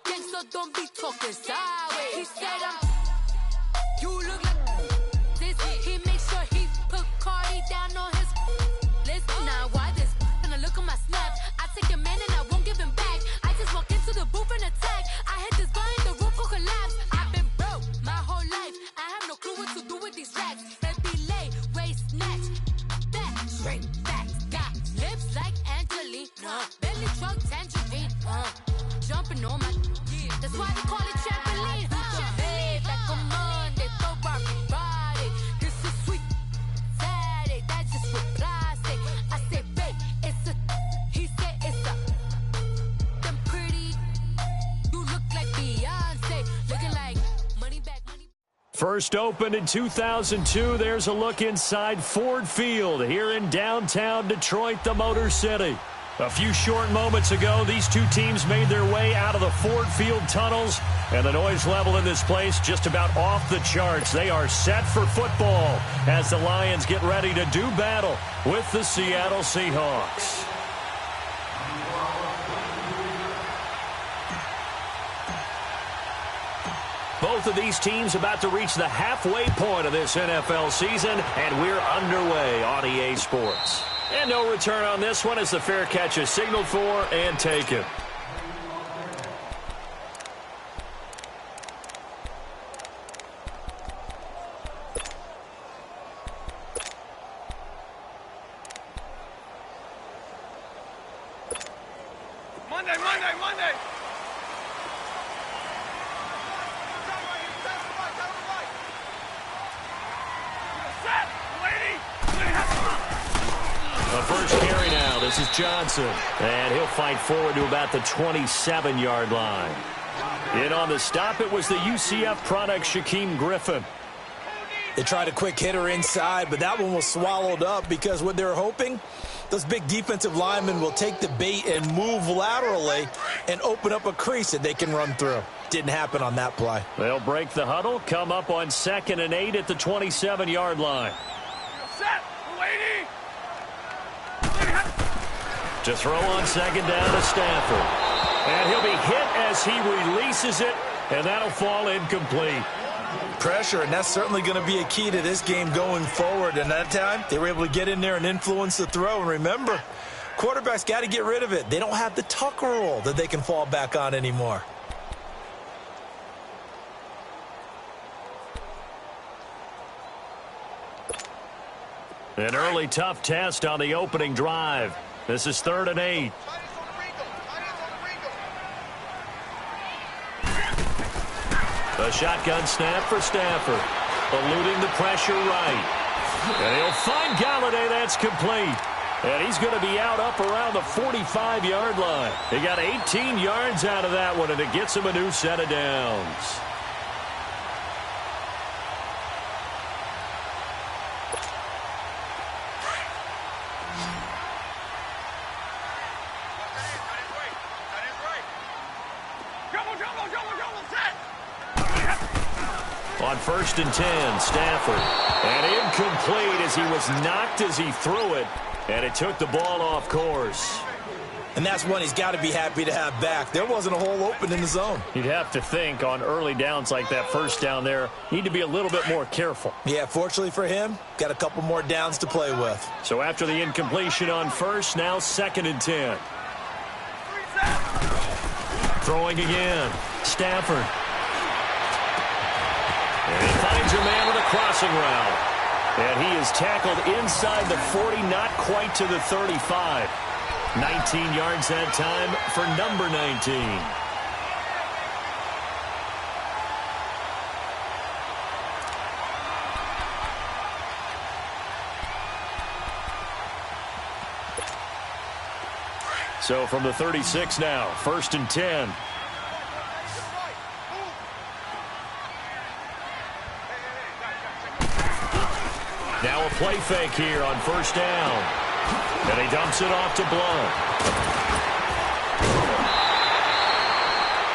Gangsta, don't be talking sideways. He said you look like this. He makes sure he put Cardi down on his list. Now why this? Gonna look at my snap. I take your man and I won't give him back. I just walk into the booth and attack. I hit this button, the roof will collapse. I've been broke my whole life. I have no clue what to do with these racks. Baby lay, waist snatch, back, straight back. Got lips like Angelina, belly truck tangerine. Jumping on my, that's why they call it trampoline. Hey, like a Monday for everybody. This is sweet Saturday, that's just for plastic. I say, babe, it's a, he said it's a, them pretty, you look like Beyonce, looking like money back, money back. First opened in 2002, there's a look inside Ford Field here in downtown Detroit, the Motor City. A few short moments ago, these two teams made their way out of the Ford Field tunnels, and the noise level in this place just about off the charts. They are set for football as the Lions get ready to do battle with the Seattle Seahawks. Both of these teams about to reach the halfway point of this NFL season, and we're underway on EA Sports. And no return on this one as the fair catch is signaled for and taken. Monday. The first carry now. This is Johnson. And he'll fight forward to about the 27-yard line. In on the stop, it was the UCF product, Shaquem Griffin. They tried a quick hitter inside, but that one was swallowed up because what they're hoping, those big defensive linemen will take the bait and move laterally and open up a crease that they can run through. Didn't happen on that play. They'll break the huddle, come up on 2nd and 8 at the 27-yard line. Set, lady. To throw on 2nd down to Stafford. And he'll be hit as he releases it, and that'll fall incomplete. Pressure, and that's certainly going to be a key to this game going forward. And that time, they were able to get in there and influence the throw. And remember, quarterbacks got to get rid of it. They don't have the tuck rule that they can fall back on anymore. An early tough test on the opening drive. This is 3rd and 8. A shotgun snap for Stafford. Eluding the pressure right. And he'll find Galladay. That's complete. And he's going to be out up around the 45-yard line. He got 18 yards out of that one, and it gets him a new set of downs. On 1st and 10, Stafford. And incomplete as he was knocked as he threw it. And it took the ball off course. And that's one he's got to be happy to have back. There wasn't a hole open in the zone. You'd have to think on early downs like that first down there, need to be a little bit more careful. Yeah, fortunately for him, got a couple more downs to play with. So after the incompletion on 1st, now 2nd and 10. Throwing again. Stafford. And he finds a man with a crossing route. And he is tackled inside the 40, not quite to the 35. 19 yards that time for number 19. So from the 36 now, 1st and 10. Now a play fake here on 1st down. And he dumps it off to Blount.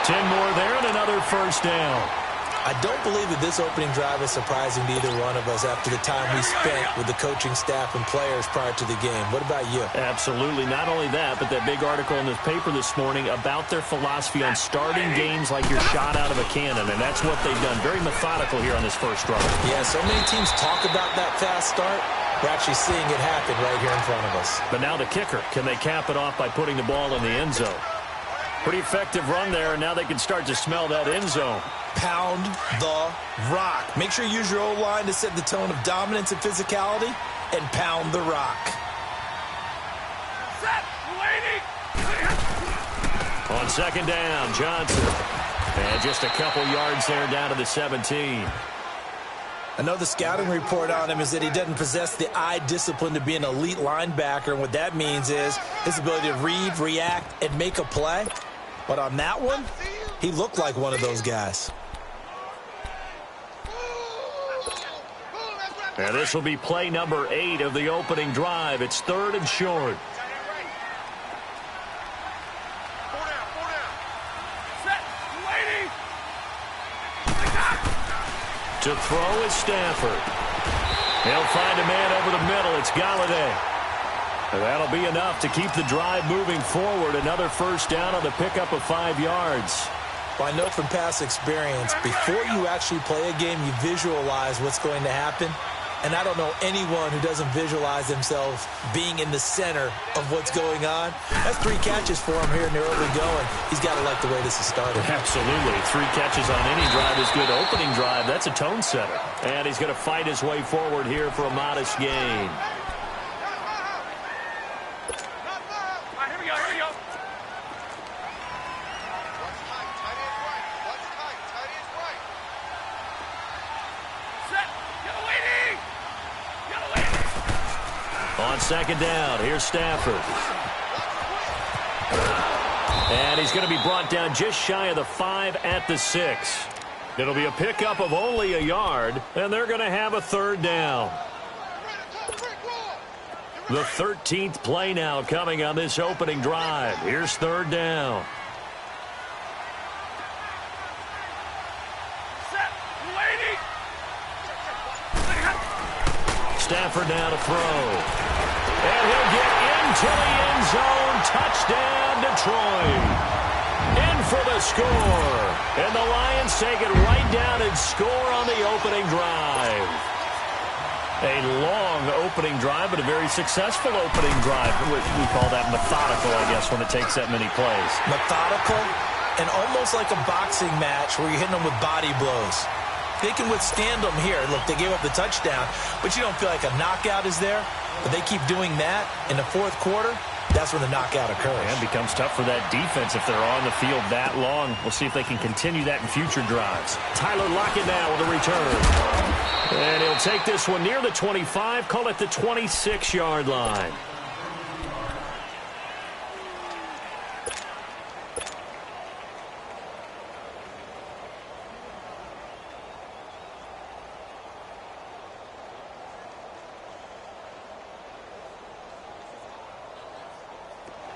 10 more there and another 1st down. I don't believe that this opening drive is surprising to either one of us after the time we spent with the coaching staff and players prior to the game. What about you? Absolutely. Not only that, but that big article in the paper this morning about their philosophy on starting games like you're shot out of a cannon, and that's what they've done. Very methodical here on this first drive. Yeah, so many teams talk about that fast start. We're actually seeing it happen right here in front of us. But now the kicker. Can they cap it off by putting the ball in the end zone? Pretty effective run there, and now they can start to smell that end zone. Pound the rock. Make sure you use your O-line to set the tone of dominance and physicality, and pound the rock. Set. Waiting. On second down, Johnson. And just a couple yards there down to the 17. I know the scouting report on him is that he doesn't possess the eye discipline to be an elite linebacker, and what that means is his ability to read, react, and make a play. But on that one, he looked like one of those guys. And this will be play number 8 of the opening drive. It's 3rd and short. To throw is Stafford. He'll find a man over the middle. It's Galladay. And that'll be enough to keep the drive moving forward. Another first down on the pickup of 5 yards. Well, I know from past experience, before you actually play a game, you visualize what's going to happen. And I don't know anyone who doesn't visualize themselves being in the center of what's going on. That's 3 catches for him here in the early going. He's got to like the way this is started. Absolutely. 3 catches on any drive is good. Opening drive, that's a tone setter. And he's going to fight his way forward here for a modest gain. On second down, here's Stafford. And he's going to be brought down just shy of the 5 at the 6. It'll be a pickup of only a yard, and they're going to have a 3rd down. The 13th play now coming on this opening drive. Here's 3rd down. Stafford now to throw. And he'll get into the end zone. Touchdown, Detroit. In for the score. And the Lions take it right down and score on the opening drive. A long opening drive, but a very successful opening drive. We call that methodical, I guess, when it takes that many plays. Methodical and almost like a boxing match where you're hitting them with body blows. They can withstand them here. Look, they gave up the touchdown, but you don't feel like a knockout is there. But they keep doing that in the 4th quarter. That's when the knockout occurs. And it becomes tough for that defense if they're on the field that long. We'll see if they can continue that in future drives. Tyler Lockett now with a return. And he'll take this one near the 25, call it the 26-yard line.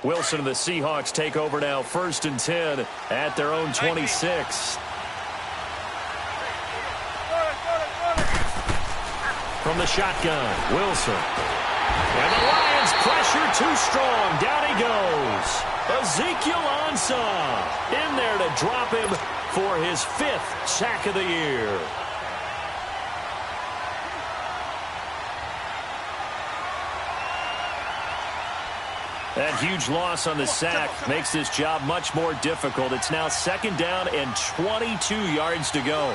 Wilson and the Seahawks take over now, 1st and 10 at their own 26. From the shotgun, Wilson. And the Lions pressure too strong. Down he goes. Ezekiel Ansah in there to drop him for his 5th sack of the year. That huge loss on the sack makes this job much more difficult. It's now 2nd down and 22 yards to go.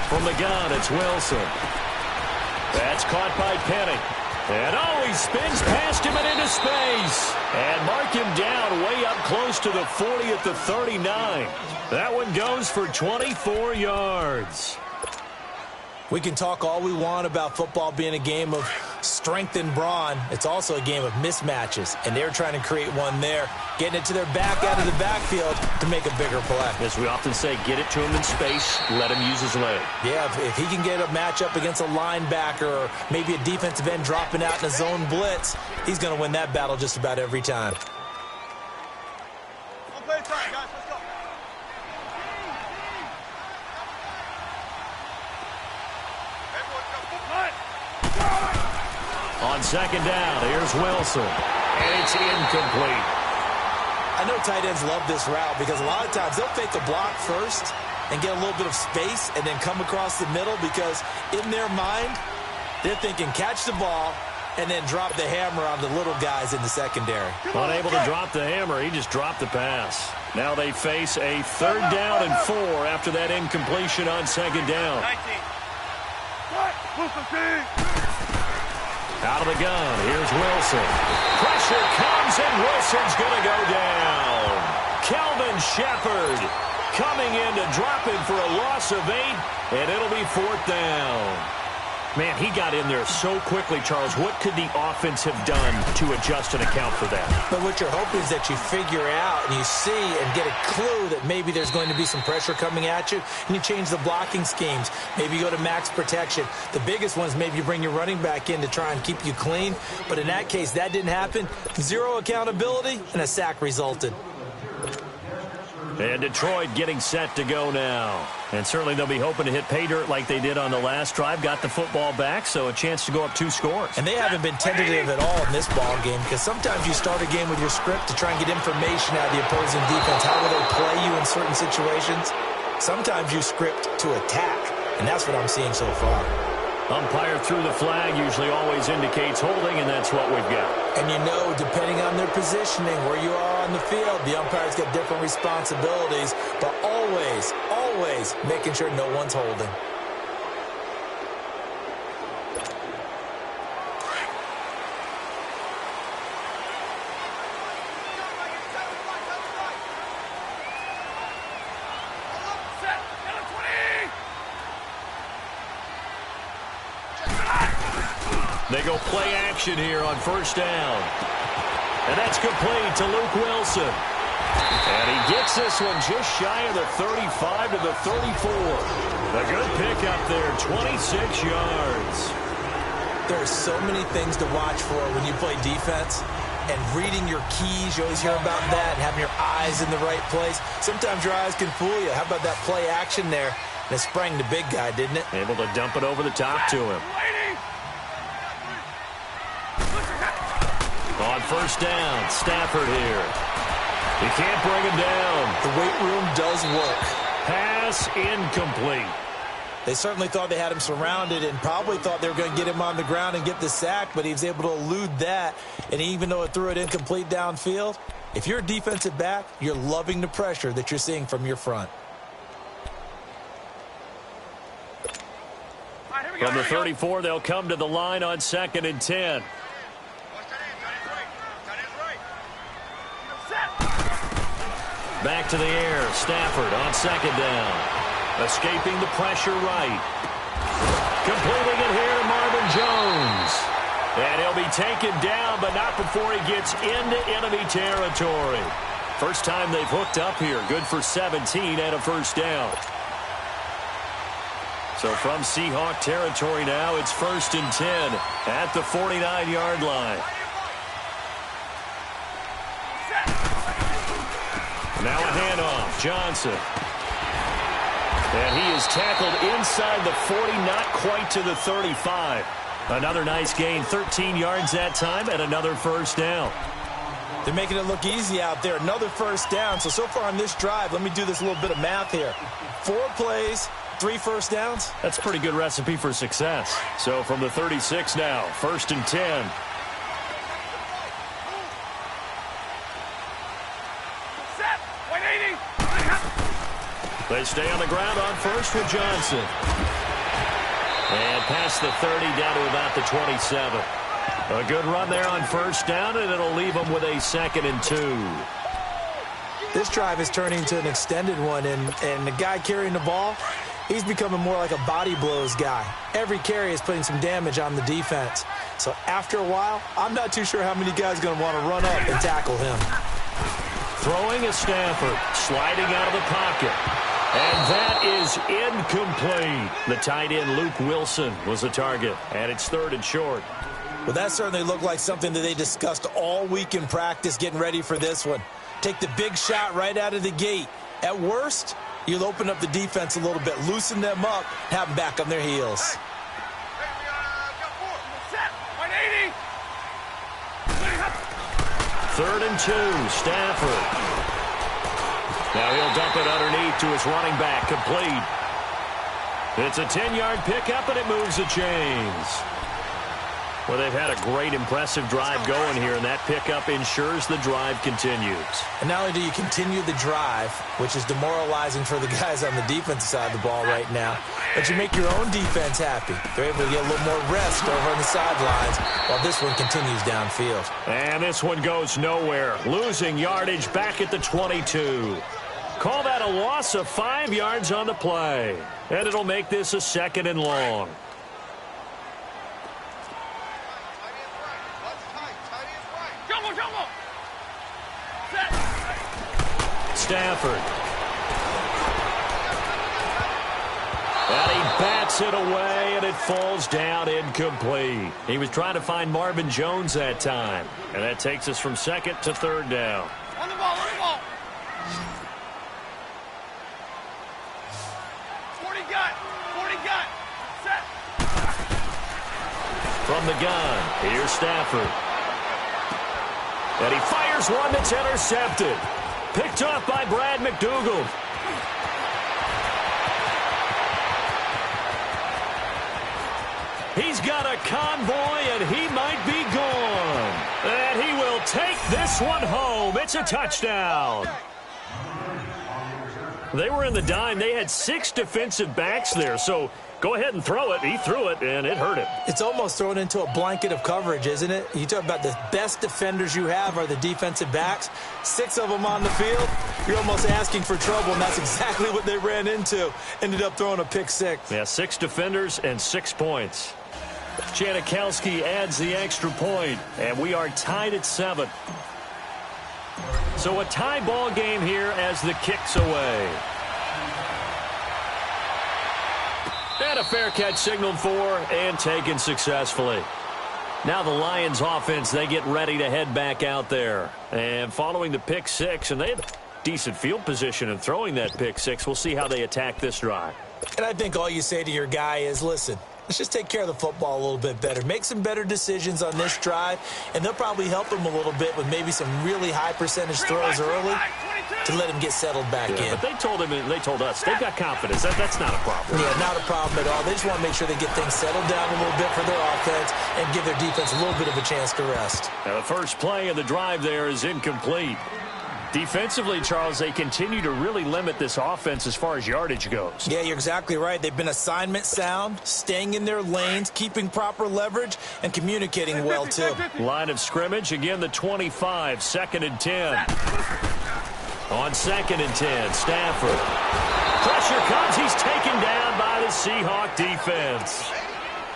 From the gun, it's Wilson. That's caught by Penny. And he spins past him and into space. And mark him down way up close to the 40 at the 39. That one goes for 24 yards. We can talk all we want about football being a game of strength and brawn. It's also a game of mismatches, and they're trying to create one there, getting it to their back out of the backfield to make a bigger play. As we often say, get it to him in space, let him use his leg. Yeah, if he can get a matchup against a linebacker or maybe a defensive end dropping out in a zone blitz, he's going to win that battle just about every time. One play time, guys. Let's go. On second down, here's Wilson. And it's incomplete. I know tight ends love this route because a lot of times they'll fake a block first and get a little bit of space and then come across the middle because in their mind, they're thinking catch the ball and then drop the hammer on the little guys in the secondary. Unable to drop the hammer, he just dropped the pass. Now they face a 3rd down and 4 after that incompletion on second down. 19. Out of the gun, here's Wilson. Pressure comes, and Wilson's going to go down. Kelvin Shepherd coming in to drop him for a loss of 8, and it'll be 4th down. Man, he got in there so quickly, Charles. What could the offense have done to adjust and account for that? But what you're hoping is that you figure out and you see and get a clue that maybe there's going to be some pressure coming at you, and you change the blocking schemes. Maybe you go to max protection. The biggest one is maybe you bring your running back in to try and keep you clean. But in that case, that didn't happen. 0 accountability, and a sack resulted. And Detroit getting set to go now. And certainly they'll be hoping to hit pay dirt like they did on the last drive. Got the football back, so a chance to go up 2 scores. And they haven't been tentative at all in this ball game because sometimes you start a game with your script to try and get information out of the opposing defense. How will they play you in certain situations? Sometimes you script to attack, and that's what I'm seeing so far. Umpire through the flag usually always indicates holding, and that's what we've got. And you know, depending on their positioning, where you are on the field, the umpires get different responsibilities, but always, always making sure no one's holding. They go play action here on 1st down. And that's complete to Luke Wilson. And he gets this one just shy of the 35 to the 34. A good pickup there, 26 yards. There are so many things to watch for when you play defense. And reading your keys, you always hear about that, and having your eyes in the right place. Sometimes your eyes can fool you. How about that play action there? And it sprang the big guy, didn't it? Able to dump it over the top to him. On 1st down, Stafford here. He can't bring him down. The weight room does work. Pass incomplete. They certainly thought they had him surrounded and probably thought they were going to get him on the ground and get the sack, but he was able to elude that. And even though it threw it incomplete downfield, if you're a defensive back, you're loving the pressure that you're seeing from your front. From the 34, they'll come to the line on 2nd and 10. Back to the air, Stafford on 2nd down. Escaping the pressure right. Completing it here to Marvin Jones. And he'll be taken down, but not before he gets into enemy territory. First time they've hooked up here. Good for 17 and a 1st down. So from Seahawk territory now, it's 1st and 10 at the 49-yard line. Now a handoff, Johnson. And he is tackled inside the 40, not quite to the 35. Another nice gain, 13 yards that time, and another 1st down. They're making it look easy out there. Another 1st down. So far on this drive, let me do this little bit of math here. 4 plays, 3 1st downs. That's a pretty good recipe for success. So from the 36 now, 1st and 10. They stay on the ground on 1st with Johnson. And past the 30 down to about the 27. A good run there on 1st down, and it'll leave them with a 2nd and 2. This drive is turning to an extended one, and the guy carrying the ball, he's becoming more like a body blows guy. Every carry is putting some damage on the defense. So after a while, I'm not too sure how many guys are going to want to run up and tackle him. Throwing is Stafford, sliding out of the pocket. And that is incomplete. The tight end, Luke Wilson, was the target. And it's 3rd and short. Well, that certainly looked like something that they discussed all week in practice getting ready for this one. Take the big shot right out of the gate. At worst, you'll open up the defense a little bit, loosen them up, have them back on their heels. 3rd and 2, Stafford. Now he'll dump it underneath to his running back, complete. It's a 10-yard pickup, and it moves the chains. Well, they've had a great, impressive drive going here, and that pickup ensures the drive continues. And not only do you continue the drive, which is demoralizing for the guys on the defensive side of the ball right now, but you make your own defense happy. They're able to get a little more rest over on the sidelines while this one continues downfield. And this one goes nowhere, losing yardage back at the 22. Call that a loss of 5 yards on the play, and it'll make this a 2nd and long. Stafford. And he bats it away, and it falls down incomplete. He was trying to find Marvin Jones that time. And that takes us from 2nd to 3rd down. On the ball, on the ball. 40 gun, 40 gun. Set. From the gun, here's Stafford. And he fires one that's intercepted. Picked off by Brad McDougald. He's got a convoy, and he might be gone. And he will take this one home. It's a touchdown. They were in the dime. They had 6 defensive backs there, so go ahead and throw it. He threw it, and it hurt him. It's almost thrown into a blanket of coverage, isn't it? You talk about the best defenders you have are the defensive backs. 6 of them on the field. You're almost asking for trouble, and that's exactly what they ran into. Ended up throwing a pick 6. Yeah, 6 defenders and 6 points. Janikowski adds the extra point, and we are tied at 7. So a tie ball game here as the kick's away. And a fair catch signaled for and taken successfully. Now the Lions offense, they get ready to head back out there. And following the pick 6, and they have decent field position in throwing that pick 6. We'll see how they attack this drive. And I think all you say to your guy is, listen, let's just take care of the football a little bit better. Make some better decisions on this drive, and they'll probably help him a little bit with maybe some really high percentage throws early to let him get settled back in. But they told him, and they told us, they've got confidence. That's not a problem. Yeah, not a problem at all. They just want to make sure they get things settled down a little bit for their offense and give their defense a little bit of a chance to rest. Now the first play of the drive there is incomplete. Defensively, Charles, they continue to really limit this offense as far as yardage goes. Yeah, you're exactly right. They've been assignment sound, staying in their lanes, keeping proper leverage, and communicating well, too. Line of scrimmage, again, the 25, 2nd and 10. On 2nd and 10, Stafford. Pressure comes. He's taken down by the Seahawk defense.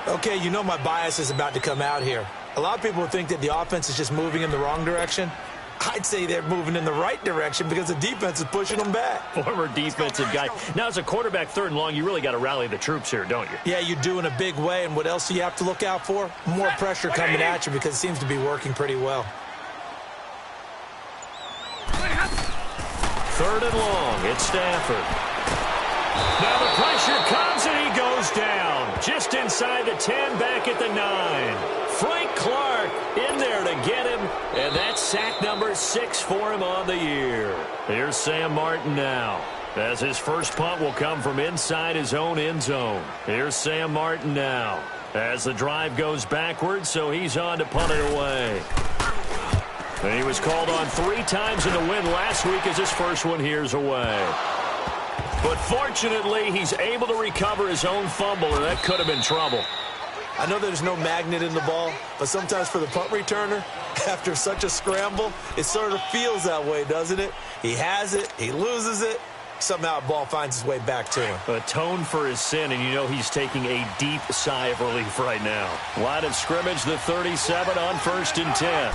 Okay, you know my bias is about to come out here. A lot of people think that the offense is just moving in the wrong direction. I'd say they're moving in the right direction because the defense is pushing them back. Former defensive guy. Now, as a quarterback 3rd and long, you really got to rally the troops here, don't you? Yeah, you do in a big way. And what else do you have to look out for? More pressure coming at you because it seems to be working pretty well. 3rd and long, it's Stafford. Now the pressure comes and he goes down. Just inside the 10, back at the 9. Frank Clark in there to get him, and that's sack number 6 for him on the year. Here's Sam Martin now, as his first punt will come from inside his own end zone. Here's Sam Martin now, as the drive goes backwards, so he's on to punt it away. And he was called on 3 times in the win last week as his first one here's away. But fortunately, he's able to recover his own fumble, and that could have been trouble. I know there's no magnet in the ball, but sometimes for the punt returner, after such a scramble, it sort of feels that way, doesn't it? He has it, he loses it, somehow the ball finds its way back to him. Atone for his sin, and you know he's taking a deep sigh of relief right now. Line of scrimmage, the 37 on 1st and 10.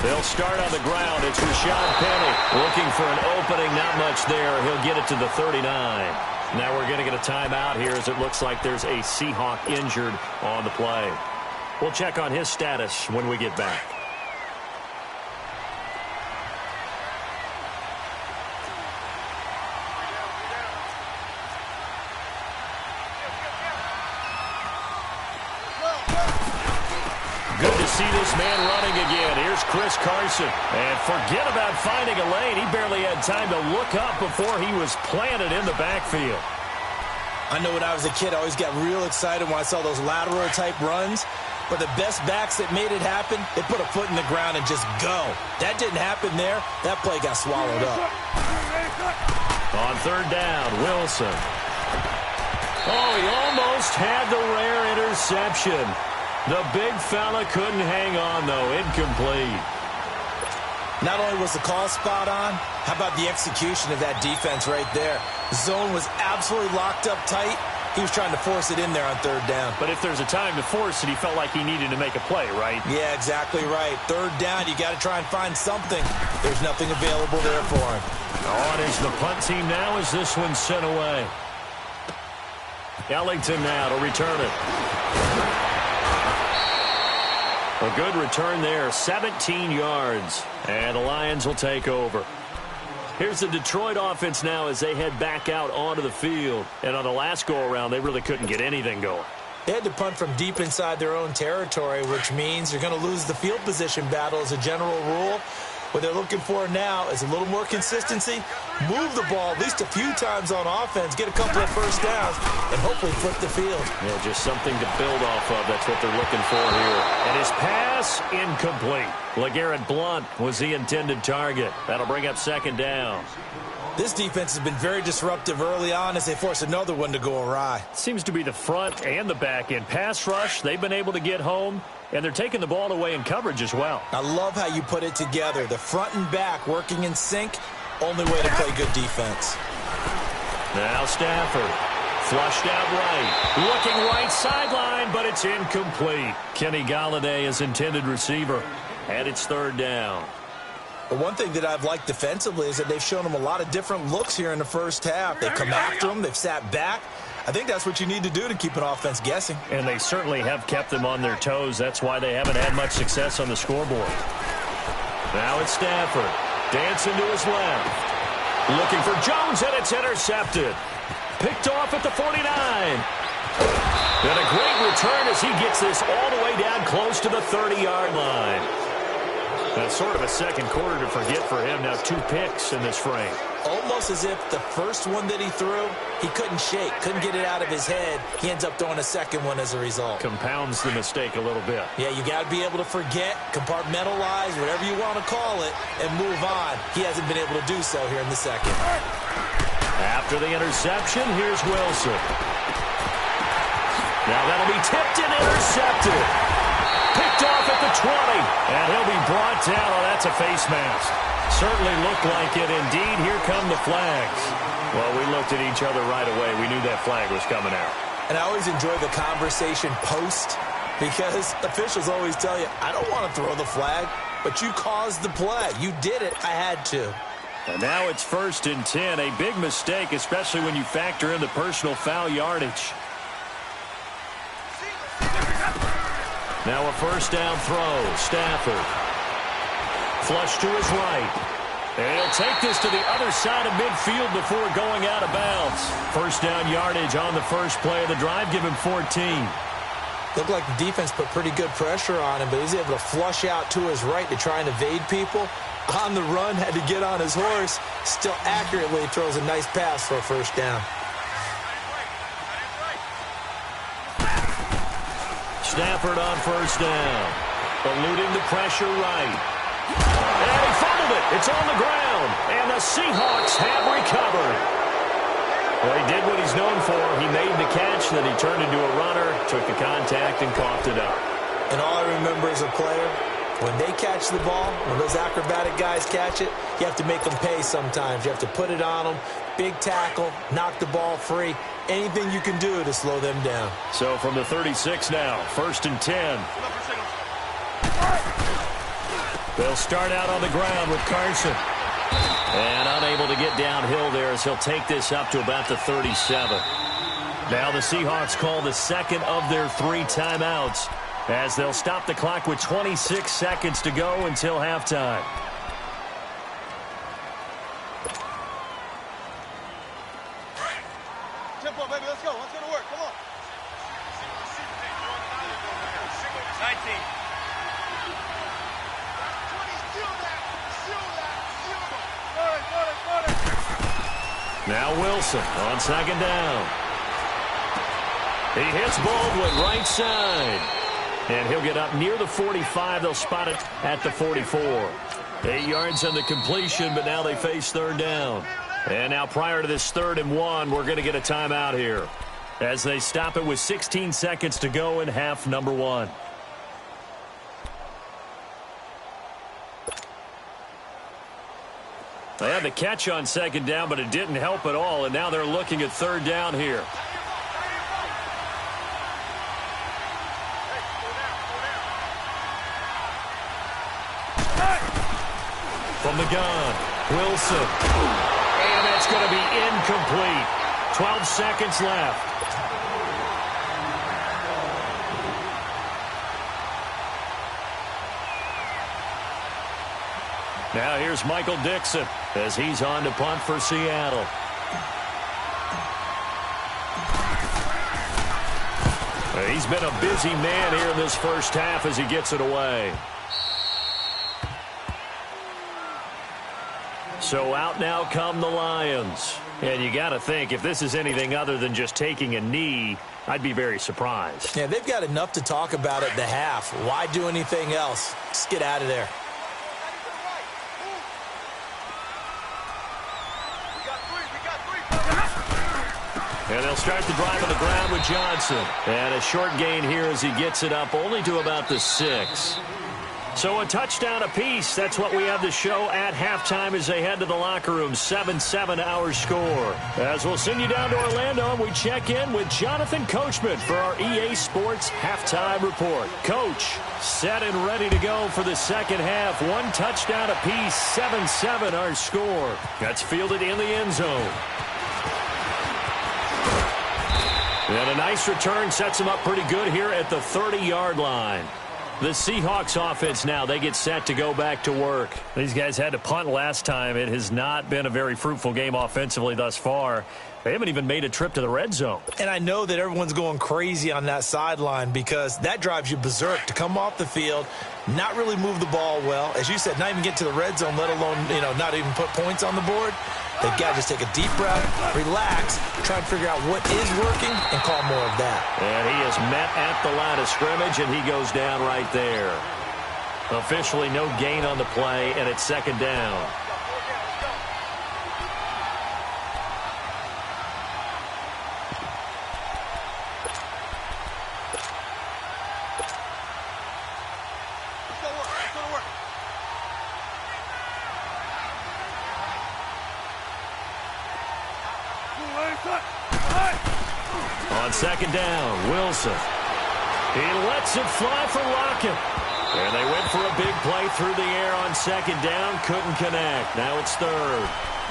They'll start on the ground. It's Rashad Penny looking for an opening. Not much there. He'll get it to the 39. Now we're going to get a timeout here as it looks like there's a Seahawk injured on the play. We'll check on his status when we get back. Good to see this man running again. Here's Chris Carson. And forget about finding a lane. He barely had time to look up before he was planted in the backfield. I know when I was a kid, I always got real excited when I saw those lateral-type runs. But the best backs that made it happen, they put a foot in the ground and just go. That didn't happen there. That play got swallowed up. On third down, Wilson. Oh, he almost had the rare interception. The big fella couldn't hang on, though. Incomplete. Not only was the call spot on, how about the execution of that defense right there? The zone was absolutely locked up tight. He was trying to force it in there on third down. But if there's a time to force it, he felt like he needed to make a play, right? Yeah, exactly right. Third down, you got to try and find something. There's nothing available there for him. On is the punt team now as this one's sent away. Ellington now to return it. A good return there, 17 yards. And the Lions will take over. Here's the Detroit offense now as they head back out onto the field. And on the last go-around, they really couldn't get anything going. They had to punt from deep inside their own territory, which means you're going to lose the field position battle as a general rule. What they're looking for now is a little more consistency, move the ball at least a few times on offense, get a couple of first downs, and hopefully flip the field. Yeah, just something to build off of. That's what they're looking for here. And his pass, incomplete. LeGarrette Blount was the intended target. That'll bring up second down. This defense has been very disruptive early on as they force another one to go awry. Seems to be the front and the back end. Pass rush, they've been able to get home, and they're taking the ball away in coverage as well. I love how you put it together. The front and back working in sync, only way to play good defense. Now Stafford, flushed out right. Looking right sideline, but it's incomplete. Kenny Golladay is intended receiver, and it's third down. But one thing that I've liked defensively is that they've shown them a lot of different looks here in the first half. They've come after them. They've sat back. I think that's what you need to do to keep an offense guessing. And they certainly have kept them on their toes. That's why they haven't had much success on the scoreboard. Now it's Stafford. Dancing to his left. Looking for Jones, and it's intercepted. Picked off at the 49. And a great return as he gets this all the way down close to the 30-yard line. That's sort of a second quarter to forget for him. Now 2 picks in this frame. Almost as if the first one that he threw, he couldn't shake, couldn't get it out of his head. He ends up throwing a second one as a result. Compounds the mistake a little bit. Yeah, you got to be able to forget, compartmentalize, whatever you want to call it, and move on. He hasn't been able to do so here in the second. After the interception, here's Wilson. Now that'll be tipped and intercepted. Picked off at the 20, and he'll be brought down. Oh, that's a face mask. Certainly looked like it. Indeed, here come the flags. Well, we looked at each other right away. We knew that flag was coming out. And I always enjoy the conversation post because officials always tell you, I don't want to throw the flag, but you caused the play. You did it. I had to. And now it's 1st and 10. A big mistake, especially when you factor in the personal foul yardage. Now a first down throw. Stafford. Flush to his right. And he'll take this to the other side of midfield before going out of bounds. First down yardage on the first play of the drive. Give him 14. Looked like the defense put pretty good pressure on him, but he's able to flush out to his right to try and evade people. On the run, had to get on his horse. Still accurately throws a nice pass for a first down. Stafford on first down. Eluding the pressure right. And he fumbled it. It's on the ground. And the Seahawks have recovered. Well, he did what he's known for. He made the catch, then he turned into a runner, took the contact, and coughed it up. And all I remember as a player, when they catch the ball, when those acrobatic guys catch it, you have to make them pay sometimes. You have to put it on them. Big tackle, knock the ball free. Anything you can do to slow them down. So from the 36 now, 1st and 10. They'll start out on the ground with Carson. And unable to get downhill there as he'll take this up to about the 37. Now the Seahawks call the second of their 3 timeouts as they'll stop the clock with 26 seconds to go until halftime. Tempo, baby, let's go. Let's go to work. Come on. 19. Now Wilson on second down. He hits Baldwin right side. And he'll get up near the 45. They'll spot it at the 44. 8 yards on the completion, but now they face third down. And now prior to this 3rd and 1, we're going to get a timeout here as they stop it with 16 seconds to go in half number 1. They had the catch on second down, but it didn't help at all, and now they're looking at 3rd down here. From the gun, Wilson. And it's going to be incomplete. 12 seconds left. Now here's Michael Dixon as he's on to punt for Seattle. He's been a busy man here in this first half as he gets it away. So out now come the Lions. And you got to think, if this is anything other than just taking a knee, I'd be very surprised. Yeah, they've got enough to talk about at the half. Why do anything else? Just get out of there. And they'll start the drive on the ground with Johnson. And a short gain here as he gets it up only to about the 6. So a touchdown apiece. That's what we have to show at halftime as they head to the locker room. 7-7 our score. As we'll send you down to Orlando, we check in with Jonathan Coachman for our EA Sports Halftime Report. Coach, set and ready to go for the second half. 1 touchdown apiece. 7-7 our score. That's fielded in the end zone. And a nice return sets them up pretty good here at the 30-yard line. The Seahawks offense now, they get set to go back to work. These guys had to punt last time. It has not been a very fruitful game offensively thus far. They haven't even made a trip to the red zone. And I know that everyone's going crazy on that sideline because that drives you berserk to come off the field, not really move the ball well. As you said, not even get to the red zone, let alone, not even put points on the board. They've got to just take a deep breath, relax, try and figure out what is working, and call more of that. And he is met at the line of scrimmage, and he goes down right there. Officially no gain on the play, and it's second down. On second down, Wilson. He lets it fly for Lockett. And they went for a big play through the air on second down. Couldn't connect. Now it's 3rd.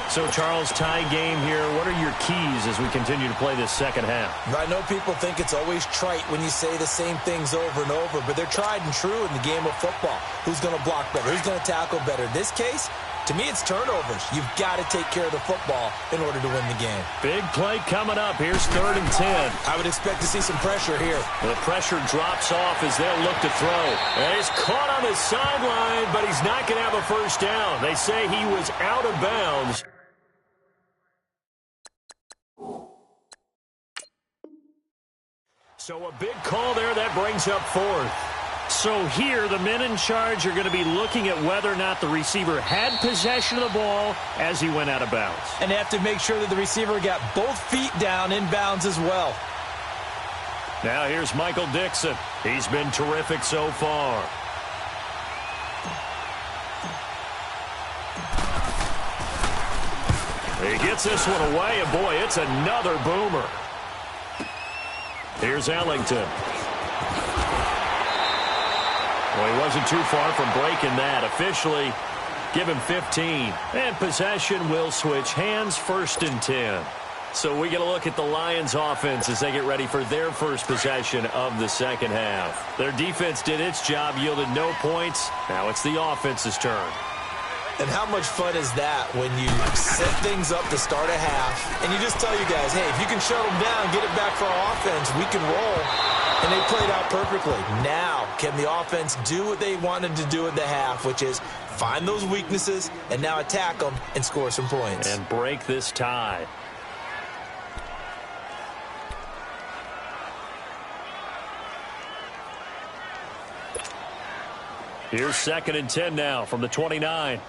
So, Charles, tie game here. What are your keys as we continue to play this second half? I know people think it's always trite when you say the same things over and over, but they're tried and true in the game of football. Who's going to block better? Who's going to tackle better? In this case, to me, it's turnovers. You've got to take care of the football in order to win the game. Big play coming up. Here's 3rd and 10. I would expect to see some pressure here. The pressure drops off as they'll look to throw. And he's caught on the sideline, but he's not going to have a first down. They say he was out of bounds. So a big call there. That brings up 4th. So here, the men in charge are going to be looking at whether or not the receiver had possession of the ball as he went out of bounds. And they have to make sure that the receiver got both feet down in bounds as well. Now here's Michael Dixon. He's been terrific so far. He gets this one away, and boy, it's another boomer. Here's Ellington. Well, he wasn't too far from breaking that. Officially, give him 15. And possession will switch hands, 1st and 10. So we get a look at the Lions offense as they get ready for their first possession of the second half. Their defense did its job, yielded no points. Now it's the offense's turn. And how much fun is that when you set things up to start a half and you just tell you guys, hey, if you can shut them down, get it back for our offense, we can roll. And they played out perfectly. Now, can the offense do what they wanted to do in the half, which is find those weaknesses and now attack them and score some points. And break this tie. Here's 2nd and 10 now from the 29.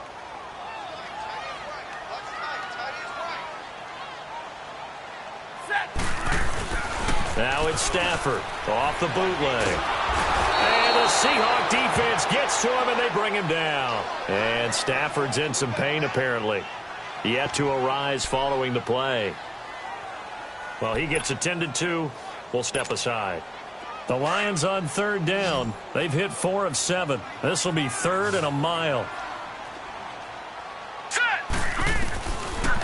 Now it's Stafford off the bootleg. And the Seahawk defense gets to him, and they bring him down. And Stafford's in some pain, apparently. Yet to arise following the play. Well, he gets attended to. We'll step aside. The Lions on 3rd down. They've hit 4 of 7. This will be 3rd and a mile.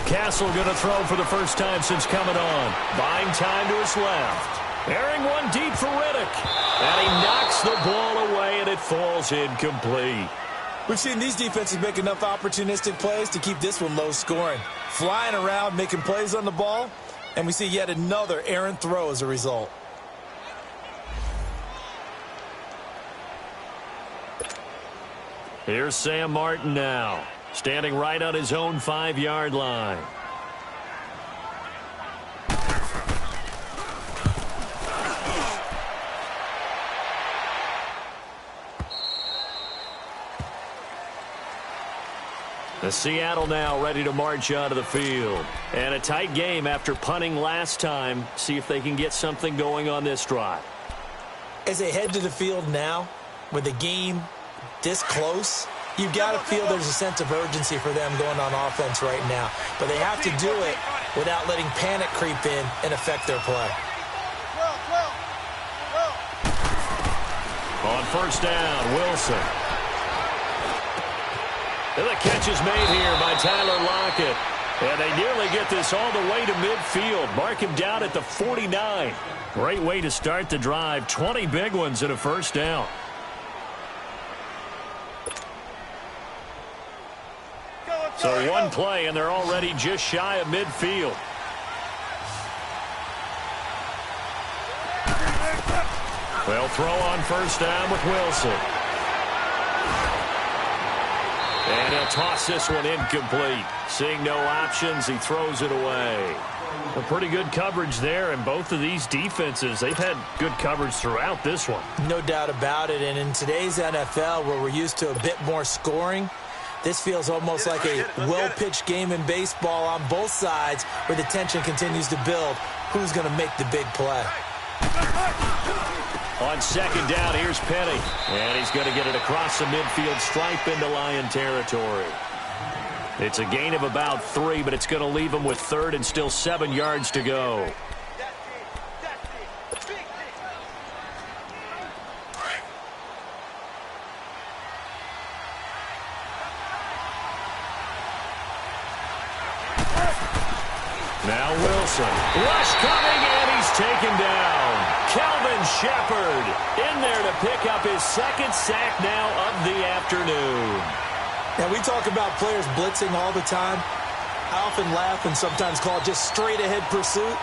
Castle going to throw for the first time since coming on. Buying time to his left. Airing one deep for Riddick. And he knocks the ball away, and it falls incomplete. We've seen these defenses make enough opportunistic plays to keep this one low scoring. Flying around, making plays on the ball, and we see yet another errant throw as a result. Here's Sam Martin now, standing right on his own 5-yard line. The Seattle now ready to march out of the field. And a tight game after punting last time. See if they can get something going on this drive. As they head to the field now, with the game this close, you've got to feel there's a sense of urgency for them going on offense right now. But they have to do it without letting panic creep in and affect their play. On 1st down, Wilson. And the catch is made here by Tyler Lockett. And they nearly get this all the way to midfield. Mark him down at the 49. Great way to start the drive. 20 big ones and a 1st down. So one play, and they're already just shy of midfield. They'll throw on 1st down with Wilson. And he'll toss this one incomplete. Seeing no options, he throws it away. A pretty good coverage there, and both of these defenses, they've had good coverage throughout this one. No doubt about it, and in today's NFL, where we're used to a bit more scoring, this feels almost like a well-pitched game in baseball on both sides where the tension continues to build. Who's going to make the big play? On 2nd down, here's Penny. And he's going to get it across the midfield stripe into Lion territory. It's a gain of about 3, but it's going to leave him with 3rd and still 7 yards to go. Now Wilson. Rush coming, and he's taken down. Kelvin Shepard in there to pick up his 2nd sack now of the afternoon. Now, we talk about players blitzing all the time. I often laugh and sometimes call it just straight-ahead pursuit.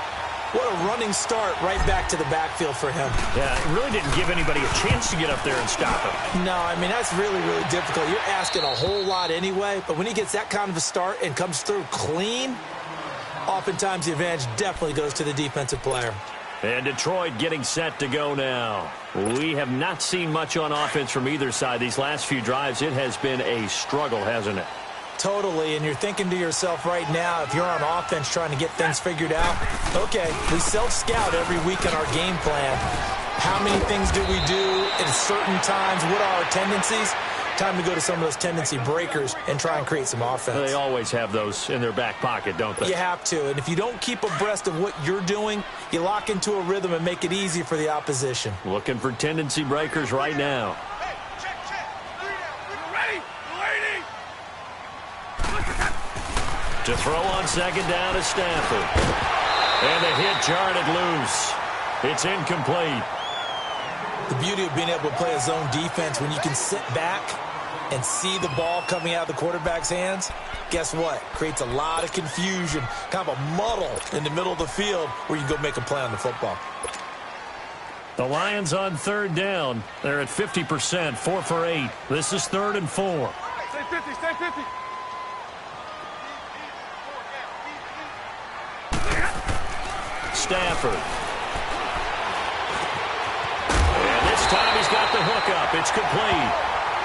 What a running start right back to the backfield for him. Yeah, it really didn't give anybody a chance to get up there and stop him. No, I mean, that's really, really difficult. You're asking a whole lot anyway, but when he gets that kind of a start and comes through clean, oftentimes the advantage definitely goes to the defensive player. And Detroit getting set to go now. We have not seen much on offense from either side. These last few drives, it has been a struggle, hasn't it? Totally, and you're thinking to yourself right now, if you're on offense trying to get things figured out, okay, we self-scout every week in our game plan. How many things do we do at certain times? What are our tendencies? Time to go to some of those tendency breakers and try and create some offense. They always have those in their back pocket, don't they? You have to, and if you don't keep abreast of what you're doing, you lock into a rhythm and make it easy for the opposition. Looking for tendency breakers right now. Hey, check. Ready? To throw on 2nd down to Stafford. And the hit jarred it loose. It's incomplete. The beauty of being able to play a zone defense when you can sit back and see the ball coming out of the quarterback's hands, guess what? Creates a lot of confusion, kind of a muddle in the middle of the field where you go make a play on the football. The Lions on third down. They're at 50%, 4 for 8. This is 3rd and 4. Stay 50, stay 50. Stafford. And this time he's got the hook up. It's complete.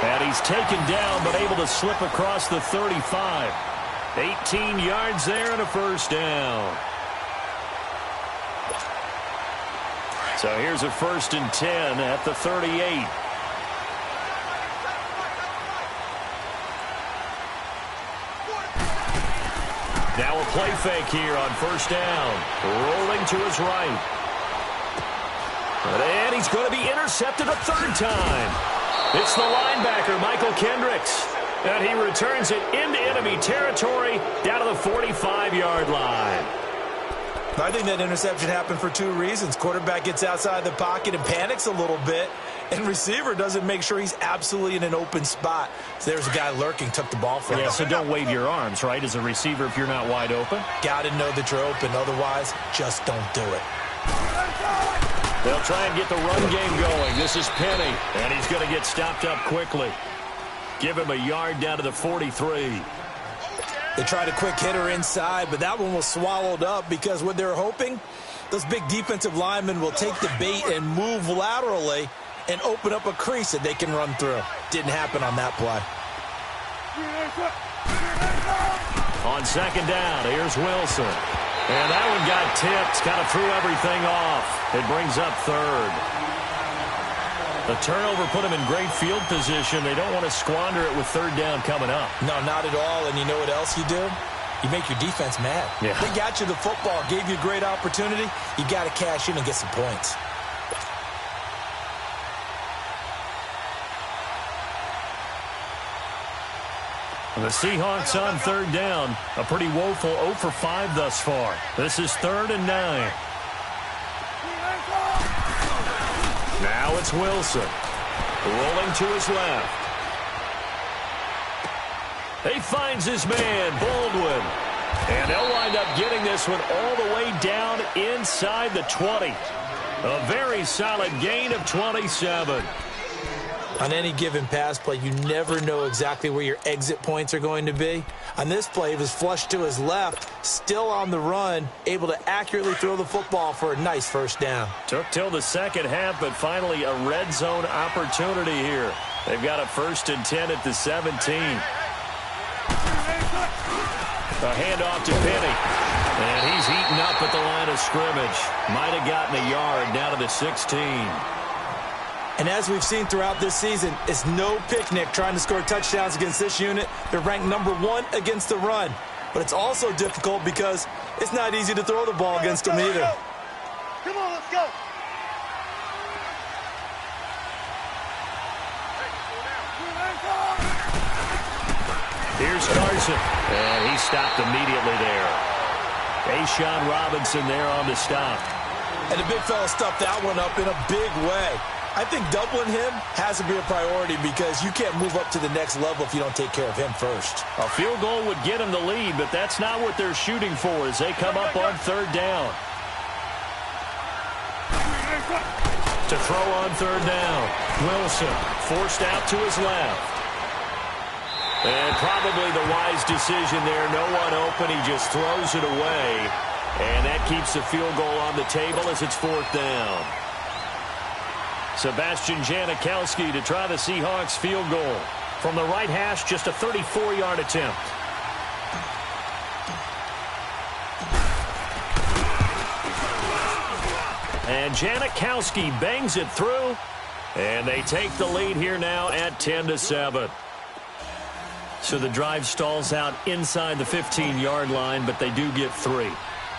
And he's taken down but able to slip across the 35. 18 yards there and a first down. So here's a 1st and 10 at the 38. Now a play fake here on 1st down. Rolling to his right. And he's going to be intercepted a 3rd time. It's the linebacker, Michael Kendricks. And he returns it into enemy territory down to the 45-yard line. I think that interception happened for 2 reasons. Quarterback gets outside the pocket and panics a little bit, and receiver doesn't make sure he's absolutely in an open spot. So there's a guy lurking, took the ball from him. Yeah, so don't wave your arms, right, as a receiver if you're not wide open. Got to know that you're open. Otherwise, just don't do it. They'll try and get the run game going. This is Penny, and he's going to get stopped up quickly. Give him a yard down to the 43. They tried a quick hitter inside, but that one was swallowed up because what they're hoping, those big defensive linemen will take the bait and move laterally and open up a crease that they can run through. Didn't happen on that play. On 2nd down, here's Wilson. And that one got tipped, kind of threw everything off. It brings up 3rd. The turnover put him in great field position. They don't want to squander it with 3rd down coming up. No, not at all. And you know what else you do? You make your defense mad. Yeah. They got you the football, gave you a great opportunity. You got to cash in and get some points. The Seahawks on 3rd down. A pretty woeful 0 for 5 thus far. This is 3rd and 9. Now it's Wilson. Rolling to his left. He finds his man, Baldwin. And they'll wind up getting this one all the way down inside the 20. A very solid gain of 27. On any given pass play, you never know exactly where your exit points are going to be. On this play, he was flushed to his left, still on the run, able to accurately throw the football for a nice 1st down. Took till the 2nd half, but finally a red zone opportunity here. They've got a 1st and 10 at the 17. A handoff to Penny. And he's eaten up at the line of scrimmage. Might have gotten a yard down to the 16. And as we've seen throughout this season, it's no picnic trying to score touchdowns against this unit. They're ranked #1 against the run. But it's also difficult because it's not easy to throw the ball against them either. Come on, let's go. Here's Carson. And he stopped immediately there. Ashawn Robinson there on the stop. And the big fella stuffed that one up in a big way. I think doubling him has to be a priority because you can't move up to the next level if you don't take care of him first. A field goal would get him the lead, but that's not what they're shooting for as they come up on 3rd down. To throw on 3rd down, Wilson forced out to his left. And probably the wise decision there. No one open. He just throws it away. And that keeps the field goal on the table as it's 4th down. Sebastian Janikowski to try the Seahawks field goal. From the right hash, just a 34-yard attempt. And Janikowski bangs it through. And they take the lead here now at 10-7. So the drive stalls out inside the 15-yard line, but they do get 3.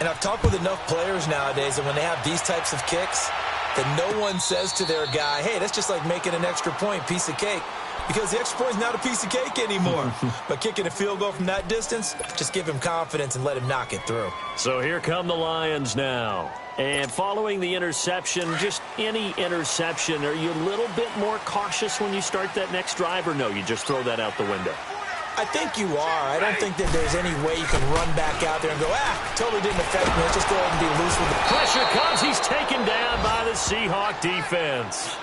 And I've talked with enough players nowadays that when they have these types of kicks, that no one says to their guy, hey, that's just like making an extra point, piece of cake. Because the extra point is not a piece of cake anymore. But kicking a field goal from that distance, just give him confidence and let him knock it through. So here come the Lions now. And following the interception, just any interception, are you a little bit more cautious when you start that next drive, or no, you just throw that out the window? I think you are. I don't think that there's any way you can run back out there and go, totally didn't affect me. Let's just go ahead and be loose with it. Pressure comes. He's taken down by the Seahawk defense.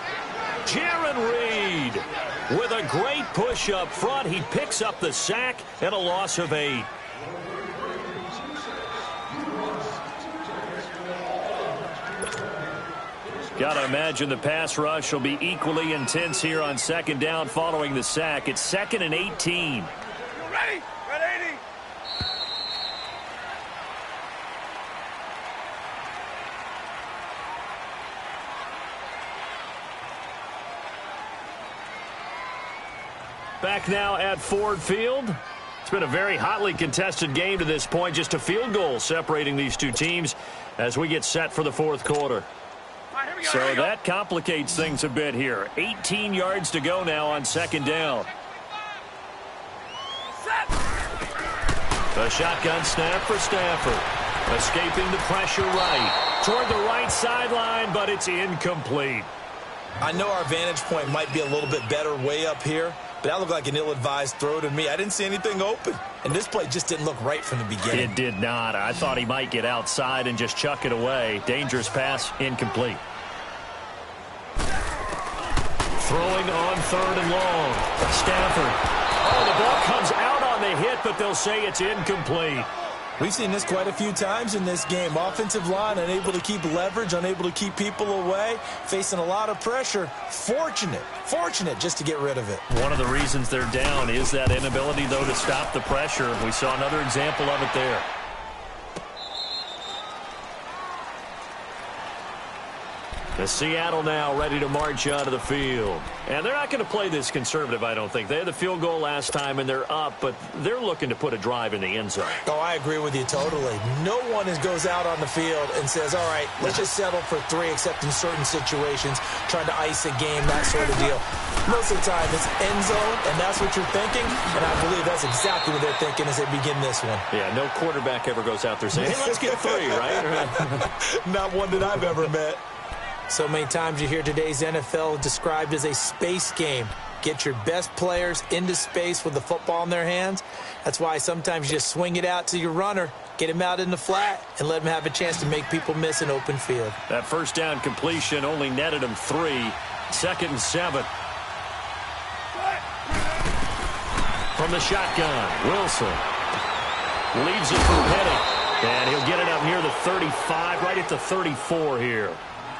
Jaron Reed with a great push up front. He picks up the sack and a loss of 8. Got to imagine the pass rush will be equally intense here on second down following the sack. It's 2nd and 18. Ready? Ready? Back now at Ford Field. It's been a very hotly contested game to this point. Just a field goal separating these two teams as we get set for the fourth quarter. So that complicates things a bit here. 18 yards to go now on second down. The shotgun snap for Stafford. Escaping the pressure right. Toward the right sideline, but it's incomplete. I know our vantage point might be a little bit better way up here, but that looked like an ill-advised throw to me. I didn't see anything open, and this play just didn't look right from the beginning. It did not. I thought he might get outside and just chuck it away. Dangerous pass, incomplete. Throwing on 3rd and long. Stafford. Oh, the ball comes out on the hit, but they'll say it's incomplete. We've seen this quite a few times in this game. Offensive line unable to keep leverage, unable to keep people away, facing a lot of pressure. Fortunate just to get rid of it. One of the reasons they're down is that inability, though, to stop the pressure. We saw another example of it there. The Seattle now ready to march out of the field. And they're not going to play this conservative, I don't think. They had the field goal last time, and they're up, but they're looking to put a drive in the end zone. Oh, I agree with you totally. No one goes out on the field and says, all right, let's just settle for 3, except in certain situations, trying to ice a game, that sort of deal. Most of the time, it's end zone, and that's what you're thinking, and I believe that's exactly what they're thinking as they begin this one. Yeah, no quarterback ever goes out there saying, hey, let's get 3, right? Not one that I've ever met. So many times you hear today's NFL described as a space game. Get your best players into space with the football in their hands. That's why sometimes you just swing it out to your runner, get him out in the flat, and let him have a chance to make people miss an open field. That first down completion only netted him 3. 2nd and 7. From the shotgun, Wilson leaves it for Penny. And he'll get it up near the 35, right at the 34 here.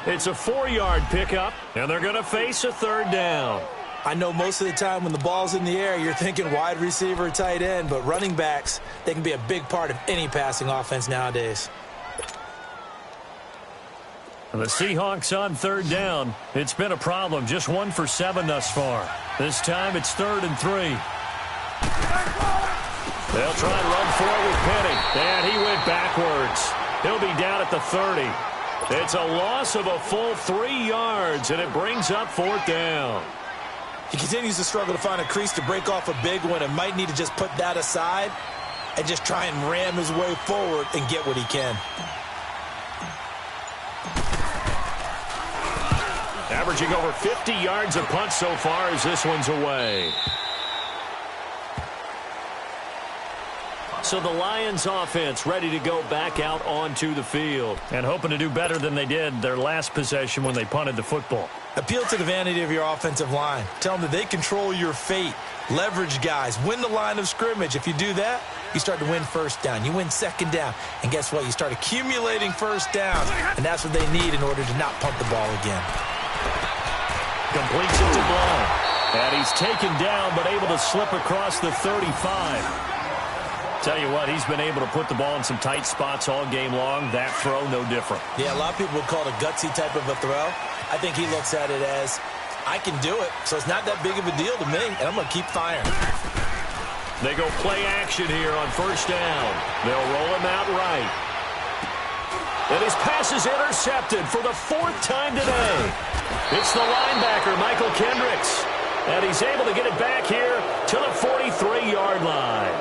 It's a 4-yard pickup, and they're going to face a 3rd down. I know most of the time when the ball's in the air, you're thinking wide receiver, tight end, but running backs, they can be a big part of any passing offense nowadays. The Seahawks on 3rd down. It's been a problem. Just 1 for 7 thus far. This time it's 3rd and 3. They'll try and run for it with Penny. And he went backwards. He'll be down at the 30. It's a loss of a full 3 yards, and it brings up 4th down. He continues to struggle to find a crease to break off a big one and might need to just put that aside and just try and ram his way forward and get what he can. Averaging over 50 yards a punt so far as this one's away. So the Lions offense ready to go back out onto the field and hoping to do better than they did their last possession when they punted the football. Appeal to the vanity of your offensive line. Tell them that they control your fate. Leverage guys. Win the line of scrimmage. If you do that, you start to win 1st down. You win 2nd down. And guess what? You start accumulating 1st downs. And that's what they need in order to not punt the ball again. Completes it to Blount. And he's taken down but able to slip across the 35. Tell you what, he's been able to put the ball in some tight spots all game long. That throw, no different. Yeah, a lot of people would call it a gutsy type of a throw. I think he looks at it as, I can do it, so it's not that big of a deal to me, and I'm going to keep firing. They go play action here on 1st down. They'll roll him out right. And his pass is intercepted for the 4th time today. It's the linebacker, Michael Kendricks. And he's able to get it back here to the 43-yard line.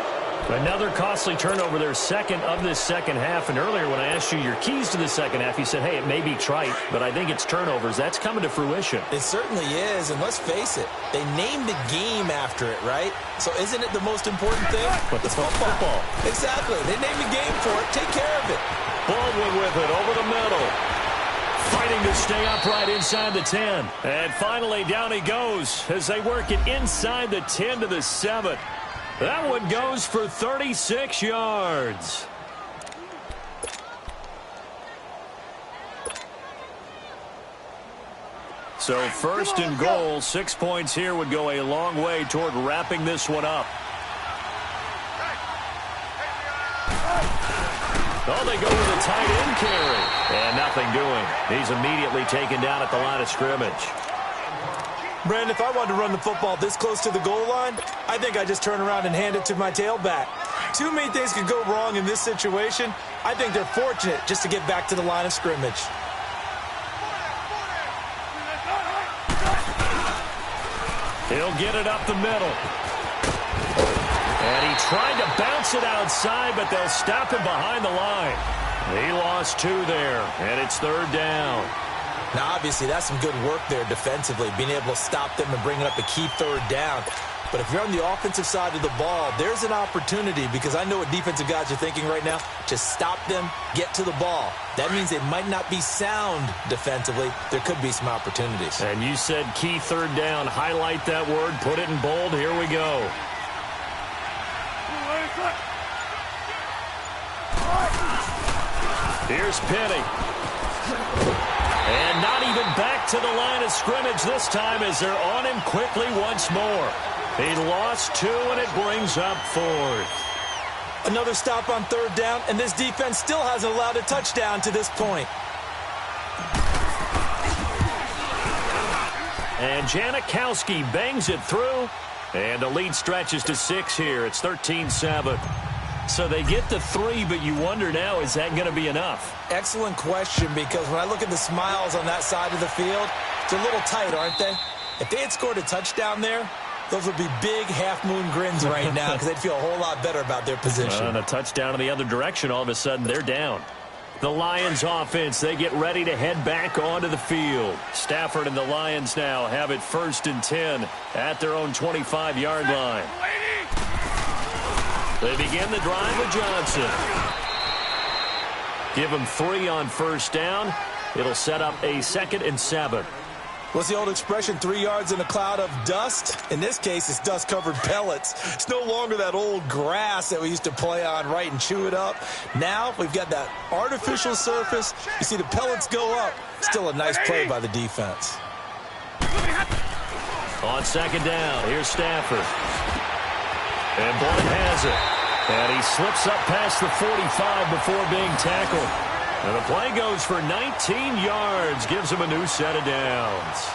Another costly turnover, their second of this second half. And earlier when I asked you your keys to the second half, you said, hey, it may be trite, but I think it's turnovers. That's coming to fruition. It certainly is, and let's face it, they named the game after it, right? So isn't it the most important thing? But it's football. Exactly. They named the game for it. Take care of it. Baldwin with it over the middle. Fighting to stay upright inside the 10. And finally down he goes as they work it inside the 10 to the 7. That one goes for 36 yards. So first and goal, 6 points here would go a long way toward wrapping this one up. Oh, they go with a tight end carry. And nothing doing. He's immediately taken down at the line of scrimmage. Brandon, if I wanted to run the football this close to the goal line, I think I just turn around and hand it to my tailback. Too many things could go wrong in this situation. I think they're fortunate just to get back to the line of scrimmage. He'll get it up the middle. And he tried to bounce it outside, but they'll stop him behind the line. He lost 2 there, and it's third down. Now, obviously, that's some good work there defensively, being able to stop them and bringing up a key third down. But if you're on the offensive side of the ball, there's an opportunity, because I know what defensive guys are thinking right now, to stop them, get to the ball. That means they might not be sound defensively. There could be some opportunities. And you said key third down. Highlight that word. Put it in bold. Here we go. Here's Penny. And not even back to the line of scrimmage this time as they're on him quickly once more. He lost 2, and it brings up 4th. Another stop on third down, and this defense still hasn't allowed a touchdown to this point. And Janikowski bangs it through, and the lead stretches to 6 here. It's 13-7. So they get to 3, but you wonder now, is that going to be enough? Excellent question, because when I look at the smiles on that side of the field, it's a little tight, aren't they? If they had scored a touchdown there, those would be big half-moon grins right now because they'd feel a whole lot better about their position. And a touchdown in the other direction, all of a sudden they're down. The Lions offense, they get ready to head back onto the field. Stafford and the Lions now have it 1st and 10 at their own 25-yard line. They begin the drive with Johnson. Give him 3 on first down. It'll set up a 2nd and 7. What's the old expression, 3 yards in a cloud of dust? In this case, it's dust-covered pellets. It's no longer that old grass that we used to play on, right, and chew it up. Now we've got that artificial surface. You see the pellets go up. Still a nice play by the defense. On 2nd down, here's Stafford. And Blunt has it. And he slips up past the 45 before being tackled. And the play goes for 19 yards. Gives him a new set of downs.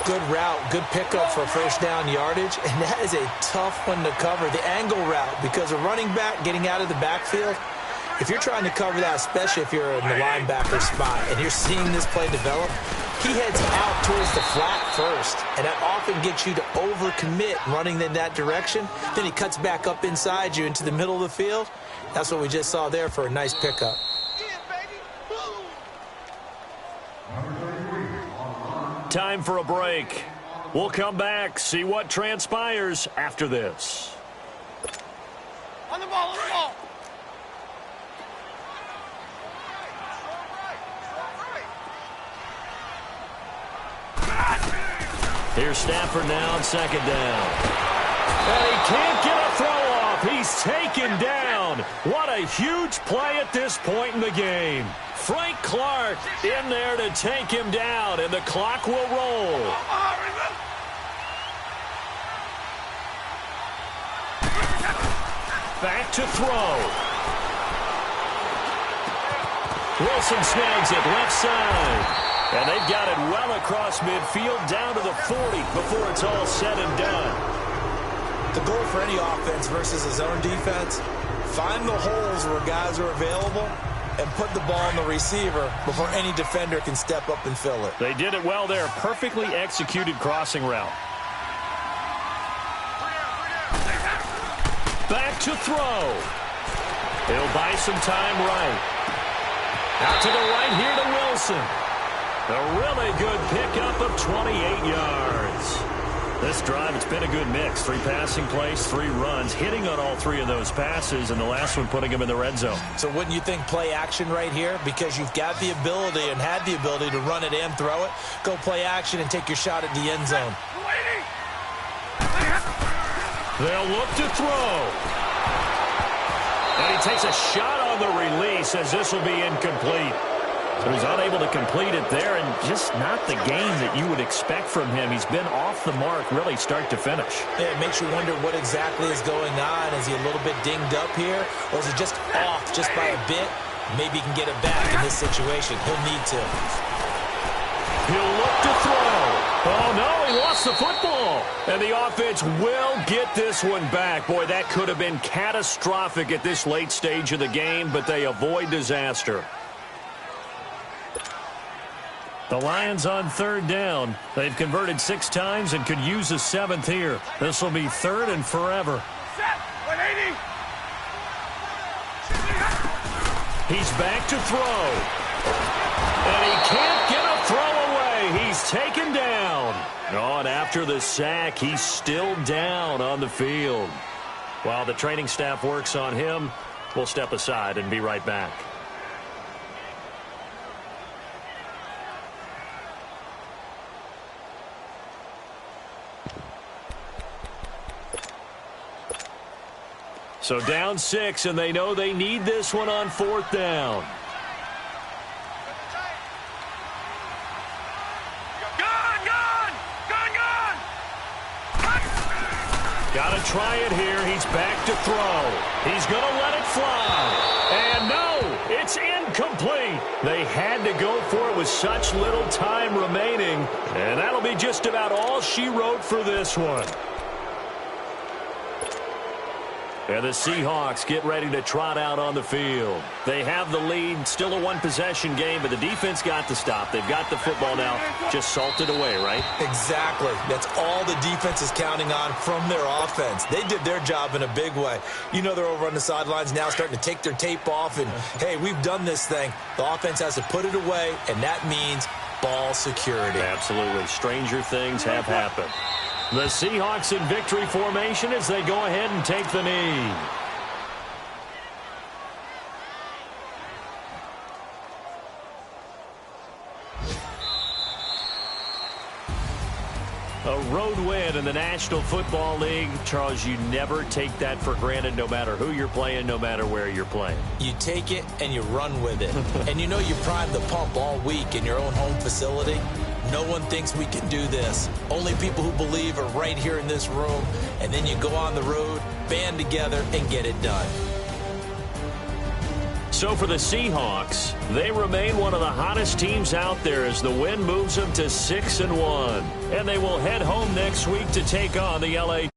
Good route, good pickup for first down yardage. And that is a tough one to cover, the angle route, because a running back getting out of the backfield, if you're trying to cover that, especially if you're in the linebacker spot and you're seeing this play develop, he heads out towards the flat first, and that often gets you to overcommit running in that direction. Then he cuts back up inside you into the middle of the field. That's what we just saw there for a nice pickup. Time for a break. We'll come back, see what transpires after this. On the ball, on the ball. Here's Stafford now on 2nd down. And he can't get a throw off. He's taken down. What a huge play at this point in the game. Frank Clark in there to take him down, and the clock will roll. Back to throw. Wilson snags it left side. And they've got it well across midfield down to the 40 before it's all said and done. The goal for any offense versus a zone defense, find the holes where guys are available and put the ball on the receiver before any defender can step up and fill it. They did it well there. Perfectly executed crossing route. back to throw. He'll buy some time right. Out to the right here to Wilson. A really good pickup of 28 yards. This drive, it's been a good mix. 3 passing plays, 3 runs, hitting on all 3 of those passes, and the last one putting him in the red zone. So wouldn't you think play action right here? Because you've got the ability and had the ability to run it and throw it. Go play action and take your shot at the end zone. They'll look to throw. And he takes a shot on the release as this will be incomplete. So he's unable to complete it there, and just not the game that you would expect from him. He's been off the mark really start to finish. Yeah, it makes you wonder what exactly is going on. Is he a little bit dinged up here, or is it just off just by a bit? Maybe he can get it back in this situation. He'll need to. He'll look to throw. Oh, no, he lost the football. And the offense will get this one back. Boy, that could have been catastrophic at this late stage of the game, but they avoid disaster. The Lions on 3rd down. They've converted 6 times and could use a 7th here. This will be 3rd and forever. Set. 180. He's back to throw. And he can't get a throw away. He's taken down. Oh, and after the sack, he's still down on the field. While the training staff works on him, we'll step aside and be right back. So down 6, and they know they need this one on 4th down. Got to try it here. He's back to throw. He's going to let it fly. And no, it's incomplete. They had to go for it with such little time remaining. And that'll be just about all she wrote for this one. And the Seahawks get ready to trot out on the field. They have the lead, still a 1-possession game, but the defense got to stop. They've got the football now, just salted away, right? Exactly. That's all the defense is counting on from their offense. They did their job in a big way. You know they're over on the sidelines now starting to take their tape off, and, hey, we've done this thing. The offense has to put it away, and that means ball security. Absolutely. Stranger things have happened. The Seahawks in victory formation as they go ahead and take the knee. A road win in the National Football League. Charles, you never take that for granted no matter who you're playing, no matter where you're playing. You take it and you run with it. And you know you prime the pump all week in your own home facility. No one thinks we can do this. Only people who believe are right here in this room. And then you go on the road, band together, and get it done. So for the Seahawks, they remain one of the hottest teams out there as the win moves them to 6-1. And they will head home next week to take on the LA